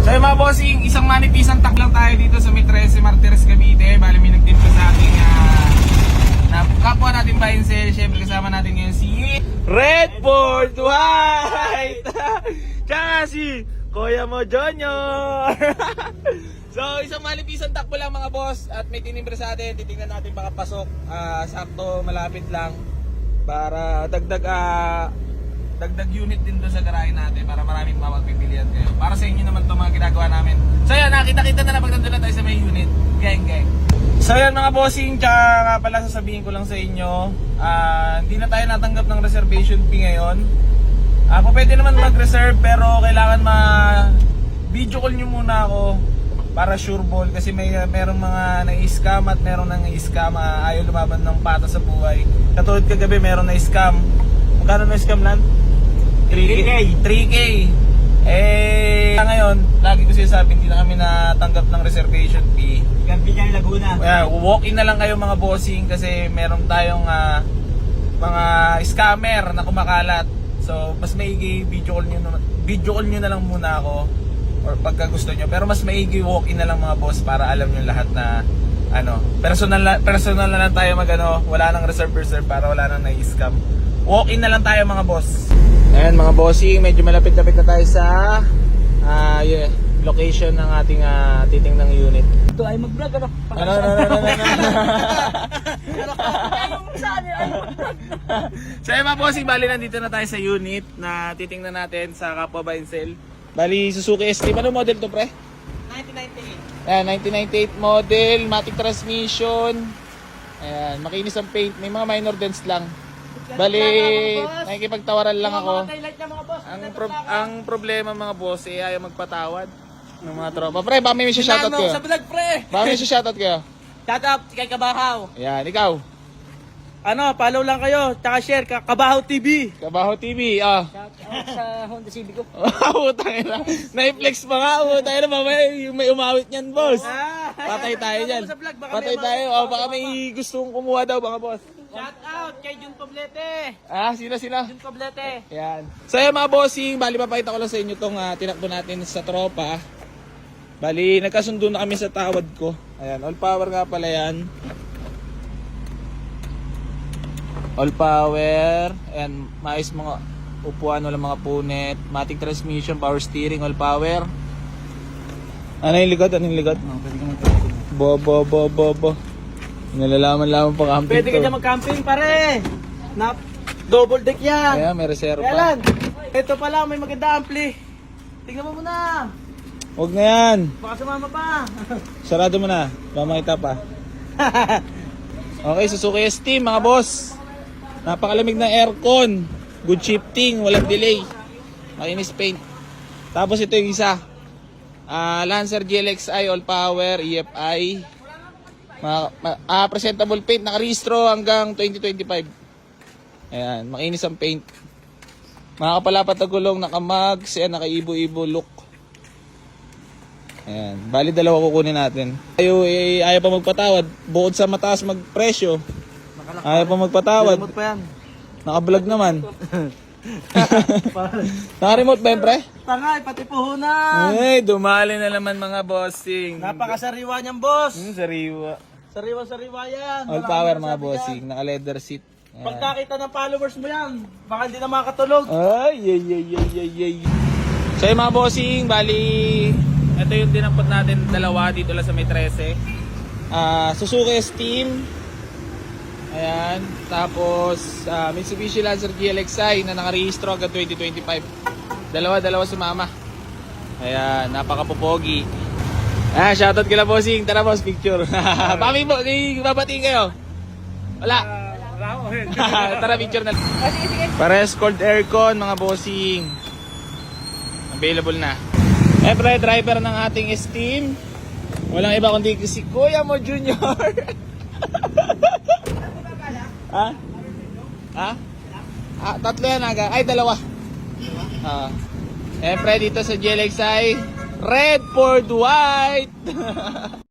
So yung mga bossing, isang manipisang tak lang tayo dito sa may 13 Martires, Cavite. Bali may nagtimpla sa ating na kapwa natin Bainsel. Siyempre kasama natin ngayon si Redford White. Tsaka si Kuya mo Junior. So isang manipisang takbo lang mga boss. At may tinimbre sa atin. Titingnan natin baka pasok. Sakto malapit lang. Para dagdag unit din doon sa garahe natin para maraming mapagpipilian kayo. Para sa inyo naman itong mga ginagawa namin. So yan, nakita-kita na pag nandun na tayo sa may unit. Gang. So yan mga bossing, tsaka nga pala sasabihin ko lang sa inyo, hindi na tayo natanggap ng reservation fee ngayon. Pwede naman mag-reserve pero kailangan video call nyo muna ako para sure ball kasi merong mga na-scam at merong nang-scam, ayaw lumaban ng pata sa buhay. Katulad kagabi meron na-scam. Magkano na-scam lang? 3K. Ngayon, lagi ko sinasabi, hindi na kami natanggap ng reservation fee. Gambigan Laguna. Walk-in na lang kayo mga bossing kasi meron tayong mga scammer na kumakalat. So, mas maigi video call nyo na lang muna ako or pagka gusto nyo. Pero mas maigi walk-in na lang mga boss para alam nyo lahat na personal na lang tayo wala nang reserve para wala nang na-scam. Walk-in na lang tayo mga boss. Ayan mga bossing, medyo malapit-lapit na tayo sa location ng ating titingnang unit. Ito ay mag-vlog ano? Ano. So ayun mga bossing, bali nandito na tayo sa unit na titingnan natin sa Kapwa Bainsel. Bali Suzuki ST, ano model to pre? 1998. Ayan, 1998 model, matic transmission. Ayan, makinis ang paint, may mga minor dents lang. Bali, nakikipagtawaran lang ako. Ang problema mga boss, ayaw magpatawad ng mga tropa. Pre, baka may shoutout kayo. Sa vlog pre. Baka may shoutout kayo. Shout out kay Kabahaw. Ayan, ikaw. Follow lang kayo. Tsaka share Kabahaw TV. Kabaho TV, Shout out sa Honda Civic ko. Utang ina. Na-flex pa nga, utang ina, mamaya may umawit niyan, boss. Patay tayo diyan. Patay tayo. Baka may gustong kumuha daw mga boss. Shout out kay Jun Poblete. Sila. Jun Poblete. Ayan. So yan mga bossing, bali papakita ko lang sa inyo tong tinakbo natin sa tropa. Bali, nagkasundo na kami sa tawad ko. Ayan, all power nga pala yan. All power. And maayos mga upuan, wala mga punet. Matic transmission, power steering, all power. Ano yung likod? Bo. Nalalaman pa camping Pwede ka dyan mag-camping pare. Double deck yan. Ayan, may reserva. Kaya lang, ito pala may maganda ampli. Tingnan mo muna. Huwag na yan. Baka sumama pa. Sarado mo na. Mamakita pa. Okay, Suzuki ST mga boss. Napakalamig ng aircon. Good shifting, walang delay. Makinis paint. Tapos ito yung isa. Lancer GLXI all power, EFI. Presentable paint, nakarehistro hanggang 2025. Ayan, makinis ang paint. Makakapalapat na gulong, nakamags, naka-ibo-ibo look. Ayan, bali dalawa kukunin natin. Ayaw pa magpatawad. Bukod sa mataas magpresyo, ayaw pa magpatawad. Remote pa yan. Naka-vlog naman. Naka-remote ba yun, pre? Tangay, pati puhunan. Dumali na naman mga bossing. Napakasariwa niyan boss. Sariwa. Sariwa yan. All power mga bossing. Naka-leather seat. Ayan. Pagkakita ng followers mo yan, baka hindi na makatulog. Ay. So yung mga bossing, bali ito yung dinampot natin dalawa dito lang sa may 13. Suzuki Steam. Ayan. Tapos Mitsubishi Lancer GLXI na nakarehistro hanggang 2025. Dalawa sumama. Ayan, napakapopogi. Shoutout kila bossing. Tara boss, picture. Babatiin kayo. Wala. Tara picture na. Pares cold aircon mga bossing. Available na. Pre, driver ng ating Steam. Walang iba kundi si Kuya mo Junior. Tatlo yan aga. Ay, dalawa. Pre, dito sa GLXI Redford White.